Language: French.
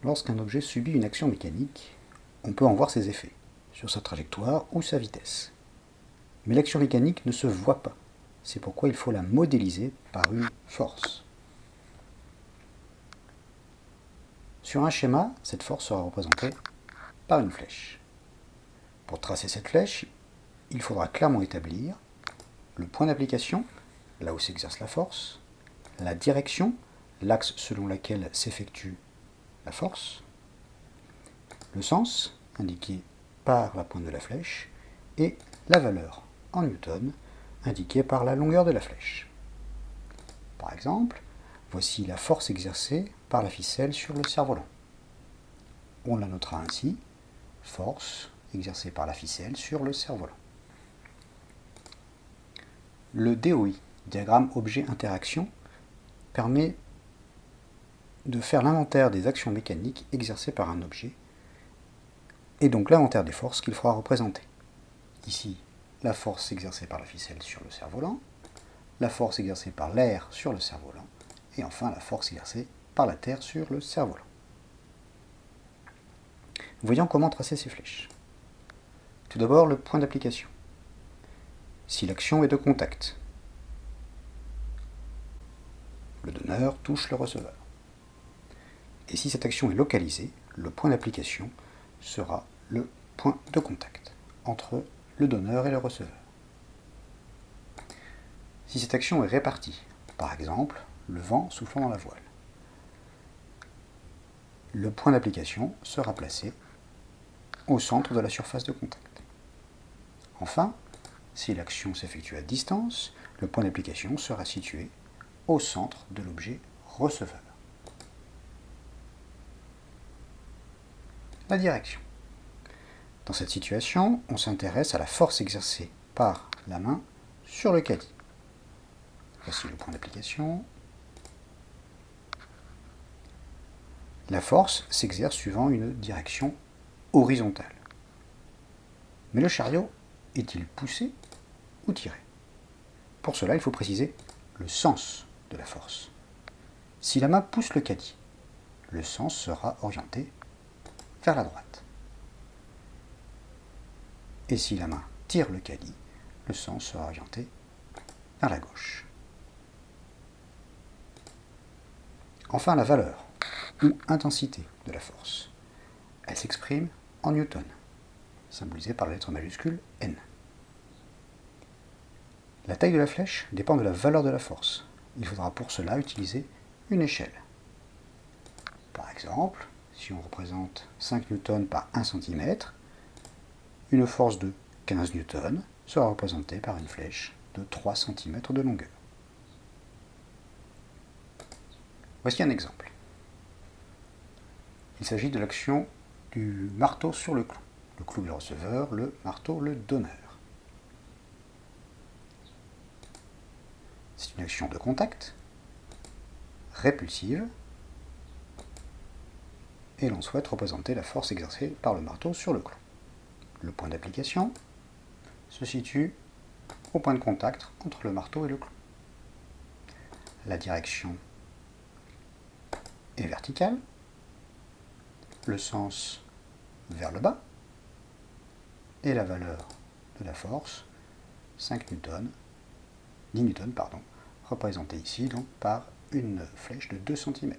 Lorsqu'un objet subit une action mécanique, on peut en voir ses effets, sur sa trajectoire ou sa vitesse. Mais l'action mécanique ne se voit pas. C'est pourquoi il faut la modéliser par une force. Sur un schéma, cette force sera représentée par une flèche. Pour tracer cette flèche, il faudra clairement établir le point d'application, là où s'exerce la force, la direction, l'axe selon lequel s'effectue la force, le sens, indiqué par la pointe de la flèche, et la valeur en newton, indiquée par la longueur de la flèche. Par exemple, voici la force exercée par la ficelle sur le cerf-volant. On la notera ainsi, force exercée par la ficelle sur le cerf-volant. Le DOI, diagramme objet-interaction, permet de faire l'inventaire des actions mécaniques exercées par un objet, et donc l'inventaire des forces qu'il faudra représenter. Ici, la force exercée par la ficelle sur le cerf-volant, la force exercée par l'air sur le cerf-volant, et enfin la force exercée par la terre sur le cerf-volant. Voyons comment tracer ces flèches. Tout d'abord, le point d'application. Si l'action est de contact, le donneur touche le receveur. Et si cette action est localisée, le point d'application sera le point de contact entre le donneur et le receveur. Si cette action est répartie, par exemple, le vent soufflant dans la voile, le point d'application sera placé au centre de la surface de contact. Enfin, si l'action s'effectue à distance, le point d'application sera situé au centre de l'objet receveur. La direction. Dans cette situation, on s'intéresse à la force exercée par la main sur le caddie. Voici le point d'application. La force s'exerce suivant une direction horizontale. Mais le chariot est-il poussé ou tiré? Pour cela, il faut préciser le sens de la force. Si la main pousse le caddie, le sens sera orienté vers la droite. Et si la main tire le caddie, le sens sera orienté vers la gauche. Enfin, la valeur ou intensité de la force. Elle s'exprime en newton, symbolisée par la lettre majuscule N. La taille de la flèche dépend de la valeur de la force. Il faudra pour cela utiliser une échelle. Par exemple, si on représente 5 newtons par 1 cm, une force de 15 newtons sera représentée par une flèche de 3 cm de longueur. Voici un exemple. Il s'agit de l'action du marteau sur le clou. Le clou est le receveur, le marteau le donneur. C'est une action de contact, répulsive, et l'on souhaite représenter la force exercée par le marteau sur le clou. Le point d'application se situe au point de contact entre le marteau et le clou. La direction est verticale, le sens vers le bas, et la valeur de la force, 5 newtons, 10 newtons, représentée ici donc par une flèche de 2 cm.